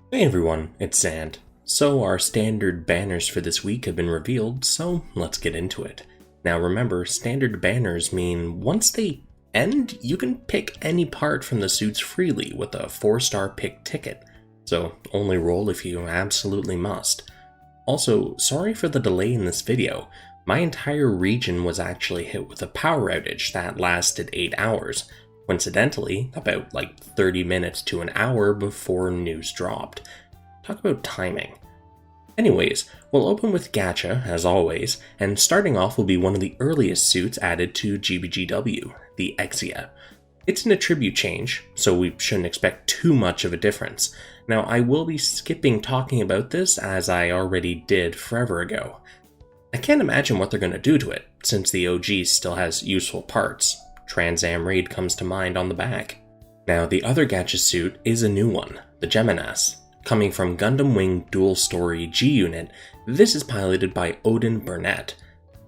Hey everyone, it's Xant. So our standard banners for this week have been revealed, so let's get into it. Now remember, standard banners mean once they end, you can pick any part from the suits freely with a 4-star pick ticket, so only roll if you absolutely must. Also, sorry for the delay in this video. My entire region was actually hit with a power outage that lasted 8 hours, coincidentally, about 30 minutes to an hour before news dropped. Talk about timing. Anyways, we'll open with Gacha, as always, and starting off will be one of the earliest suits added to GBGW, the Exia. It's an attribute change, so we shouldn't expect too much of a difference. Now, I will be skipping talking about this as I already did forever ago. I can't imagine what they're going to do to it, since the OG still has useful parts. Trans Am Raid comes to mind on the back. Now, the other Gacha suit is a new one, the Geminas. Coming from Gundam Wing Dual Story G Unit, this is piloted by Odin Burnett.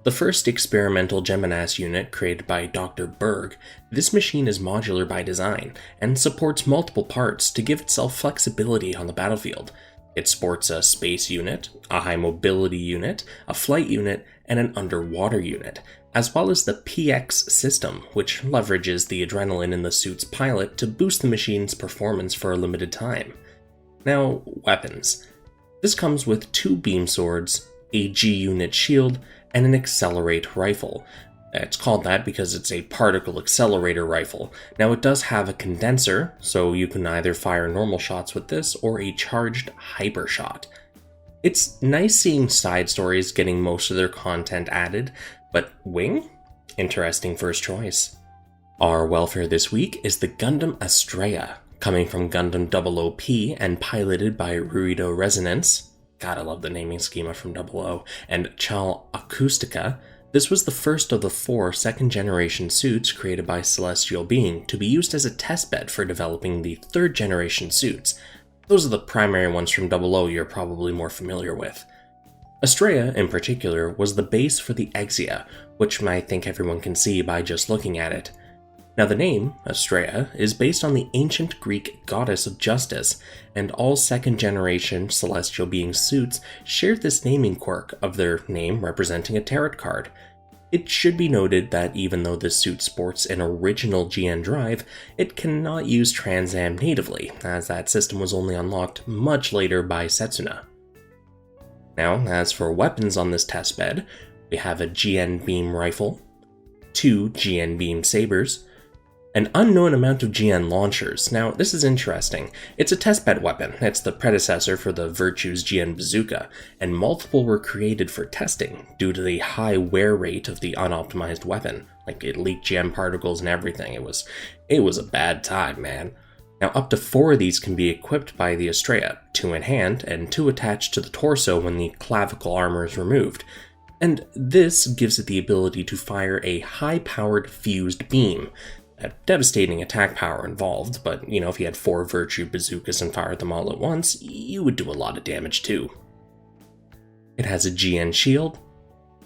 The first experimental Geminas unit created by Dr. Berg, this machine is modular by design and supports multiple parts to give itself flexibility on the battlefield. It sports a space unit, a high mobility unit, a flight unit, and an underwater unit, as well as the PX system, which leverages the adrenaline in the suit's pilot to boost the machine's performance for a limited time. Now, weapons. This comes with 2 beam swords, a G-unit shield, and an accelerate rifle. It's called that because it's a particle accelerator rifle. Now it does have a condenser, so you can either fire normal shots with this or a charged hyper shot. It's nice seeing side stories getting most of their content added, but Wing? Interesting first choice. Our welfare this week is the Gundam Astrea, coming from Gundam 00P and piloted by Ruido Resonance. God, I love the naming schema from 00, and Chal Acoustica. This was the first of the 4 second-generation suits created by Celestial Being to be used as a testbed for developing the 3rd-generation suits. Those are the primary ones from 00 you're probably more familiar with. Astrea, in particular, was the base for the Exia, which I think everyone can see by just looking at it. Now the name, Astrea, is based on the ancient Greek goddess of justice, and all second-generation Celestial Being suits shared this naming quirk of their name representing a tarot card. It should be noted that even though this suit sports an original GN drive, it cannot use Trans Am natively, as that system was only unlocked much later by Setsuna. Now, as for weapons on this testbed, we have a GN beam rifle, 2 GN beam sabers, an unknown amount of GN launchers. Now, this is interesting. It's a testbed weapon. It's the predecessor for the Virtue's GN bazooka, and multiple were created for testing due to the high wear rate of the unoptimized weapon. It leaked GN particles and everything. It was a bad time, man. Now, up to 4 of these can be equipped by the Astrea, 2 in hand and 2 attached to the torso when the clavicle armor is removed. And this gives it the ability to fire a high-powered fused beam. A devastating attack power involved, but if you had 4 Virtue bazookas and fired them all at once, you would do a lot of damage too. It has a GN shield,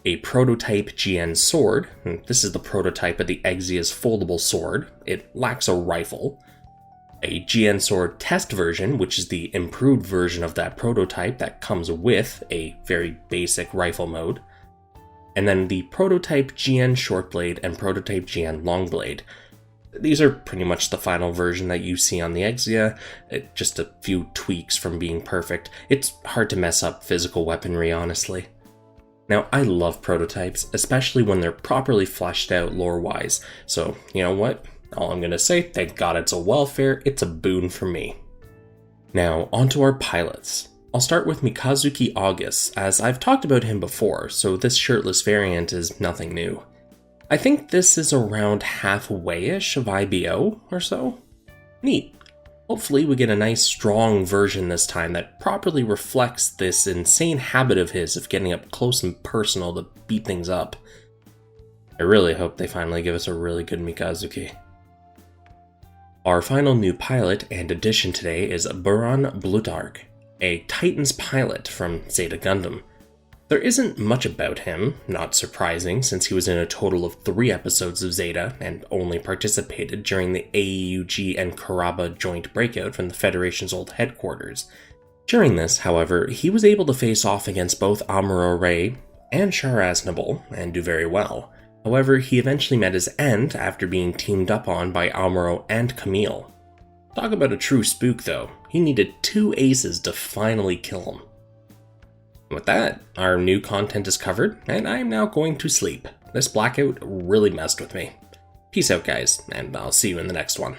a prototype GN sword. This is the prototype of the Exia's foldable sword. It lacks a rifle. A GN sword test version, which is the improved version of that prototype that comes with a very basic rifle mode. And then the prototype GN short blade and prototype GN long blade. These are pretty much the final version that you see on the Exia, just a few tweaks from being perfect. It's hard to mess up physical weaponry, honestly. Now, I love prototypes, especially when they're properly fleshed out lore-wise, so you know what? All I'm gonna say, thank God it's a welfare, it's a boon for me. Now, onto our pilots. I'll start with Mikazuki August, as I've talked about him before, so this shirtless variant is nothing new. I think this is around halfway-ish of IBO or so. Neat. Hopefully we get a nice strong version this time that properly reflects this insane habit of his of getting up close and personal to beat things up. I really hope they finally give us a really good Mikazuki. Our final new pilot and addition today is Buran Blutarch, a Titans pilot from Zeta Gundam. There isn't much about him, not surprising since he was in a total of 3 episodes of Zeta and only participated during the AEUG and Karaba joint breakout from the Federation's old headquarters. During this, however, he was able to face off against both Amuro Ray and Sharaznable and do very well. However, he eventually met his end after being teamed up on by Amuro and Camille. Talk about a true spook though, he needed 2 aces to finally kill him. With that, our new content is covered, and I am now going to sleep. This blackout really messed with me. Peace out guys, and I'll see you in the next one.